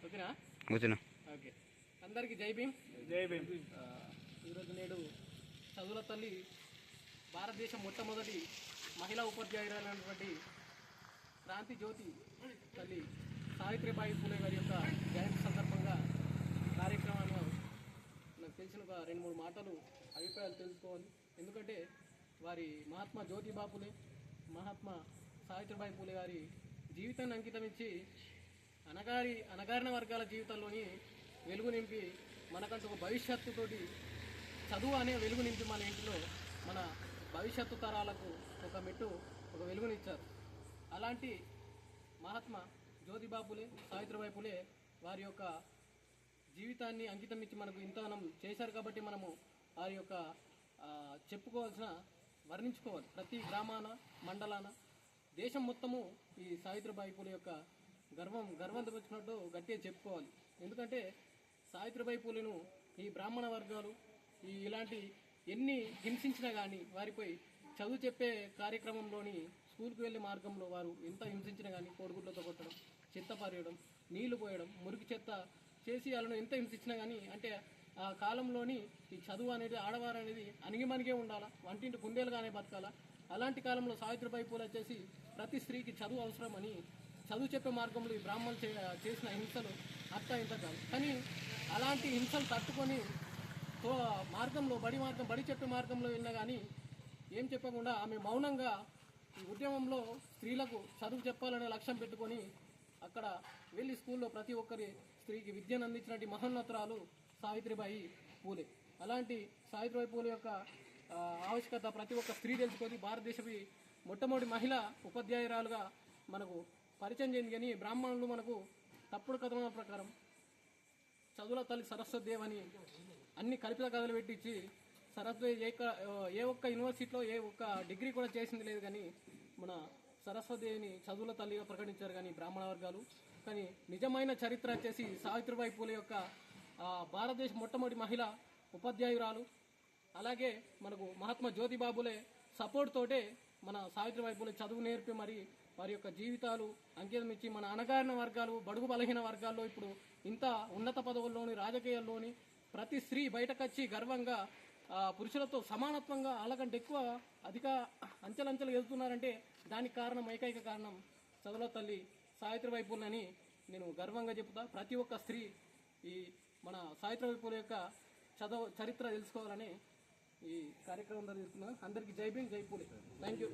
ఓకేనా? ఓకేనా? ఓకే. అందరికీ జై భీమ్. జై భీమ్. ఈరోజు నేడు చదువుల తల్లి భారతదేశం మొట్టమొదటి మహిళా ఉపాధ్యాయురాలైనటువంటి క్రాంతి జ్యోతి తల్లి సావిత్రిబాయి పూలే గారి యొక్క జయంతి సందర్భంగా కార్యక్రమాన్ని నాకు తెలిసిన ఒక 2-3 మాటలు అభిప్రాయాలు తెలుసుకోవాలి. ఎందుకంటే వారి మహాత్మా జ్యోతిబా పూలే, మహాత్మా సావిత్రిబాయి పూలే గారి జీవితాన్ని అంకితమిచ్చి అణగారిన వర్గాల జీవితంలోని వెలుగు నింపి మనకంటూ ఒక భవిష్యత్తుతోటి చదువు అనే వెలుగు నింపి మన ఇంటిలో మన భవిష్యత్తు తరాలకు ఒక వెలుగునిచ్చారు. అలాంటి మహాత్మా జ్యోతిబా పూలే, సావిత్రిబాయి పూలే వారి యొక్క జీవితాన్ని అంకితం ఇచ్చి మనకు ఇంతనం చేశారు. కాబట్టి మనము వారి యొక్క వర్ణించుకోవాలి. ప్రతి గ్రామాన, మండలాన, దేశం మొత్తము ఈ సావిత్రిబాయి పూలే యొక్క గర్వంతో వచ్చినట్టు గట్టిగా చెప్పుకోవాలి. ఎందుకంటే సావిత్రిబాయి పూలేను ఈ బ్రాహ్మణ వర్గాలు ఇలాంటి ఎన్ని హింసించినా కానీ వారిపై చదువు చెప్పే కార్యక్రమంలోని స్కూల్కి వెళ్ళే మార్గంలో వారు ఎంత హింసించినా కానీ కోడిగుడ్లతో కొట్టడం, చెత్త పారేయడం, నీళ్లు పోయడం, మురికి చెత్త చేసి వాళ్ళను ఎంత హింసించినా కానీ అంటే ఆ కాలంలోని ఈ చదువు అనేది ఆడవారు అనేది అణిగిమణిగే ఉండాలా, వంటింటి కుందేలుగానే బతకాలా. అలాంటి కాలంలో సావిత్రిబాయి పూలే వచ్చేసి ప్రతి స్త్రీకి చదువు అవసరమని చదువు చెప్పే మార్గంలో ఈ బ్రాహ్మణులు చేసిన హింసలు అంతా ఇంత కాదు. కానీ అలాంటి హింసలు తట్టుకొని బడి చెప్పే మార్గంలో వెళ్ళినా కానీ ఏం చెప్పకుండా ఆమె మౌనంగా ఈ ఉద్యమంలో స్త్రీలకు చదువు చెప్పాలనే లక్ష్యం పెట్టుకొని అక్కడ వెళ్ళి స్కూల్లో ప్రతి ఒక్కరి స్త్రీకి విద్యను అందించినటువంటి మహోన్నతురాలు సావిత్రిబాయి పూలే. అలాంటి సావిత్రిబాయి పూలే యొక్క ఆవశ్యకత ప్రతి ఒక్క స్త్రీ తెలుసుకొని భారతదేశపు మొట్టమొదటి మహిళా ఉపాధ్యాయురాలుగా మనకు పరిచయం చేయండి. కానీ బ్రాహ్మణులు మనకు తప్పుడు కథనాల ప్రకారం చదువుల తల్లి సరస్వతి దేవ్ అని అన్ని కల్పిత కథలు పెట్టించి సరస్వతి ఏ ఒక్క యూనివర్సిటీలో ఏ ఒక్క డిగ్రీ కూడా చేసింది లేదు. కానీ మన సరస్వతిని చదువుల తల్లిగా ప్రకటించారు కానీ బ్రాహ్మణ వర్గాలు. కానీ నిజమైన చరిత్ర వచ్చేసి సావిత్రిబాయి పూలే యొక్క భారతదేశ మొట్టమొదటి మహిళ ఉపాధ్యాయురాలు. అలాగే మనకు మహాత్మా జ్యోతిబా పూలే సపోర్ట్ తోటే మన సావిత్రిబాయి పూలే చదువు నేర్పి మరి వారి యొక్క జీవితాలు అంకితం ఇచ్చి మన అణగారిన వర్గాలు, బడుగు బలహీన వర్గాల్లో ఇప్పుడు ఇంత ఉన్నత పదవుల్లోని రాజకీయాల్లోని ప్రతి స్త్రీ బయటకొచ్చి గర్వంగా పురుషులతో సమానత్వంగా వాళ్ళకంటే ఎక్కువ అధిక అంచెలంచెలు వెళ్తున్నారంటే దానికి ఏకైక కారణం చదువుల తల్లి సావిత్రిబాయి పూలే అని నేను గర్వంగా చెప్తా. ప్రతి ఒక్క స్త్రీ ఈ మన సావిత్రిబాయి పూలే యొక్క చరిత్ర తెలుసుకోవాలని ఈ కార్యక్రమం జరుగుతున్నా. అందరికీ జై భీమ్, జై పూలే. Thank you.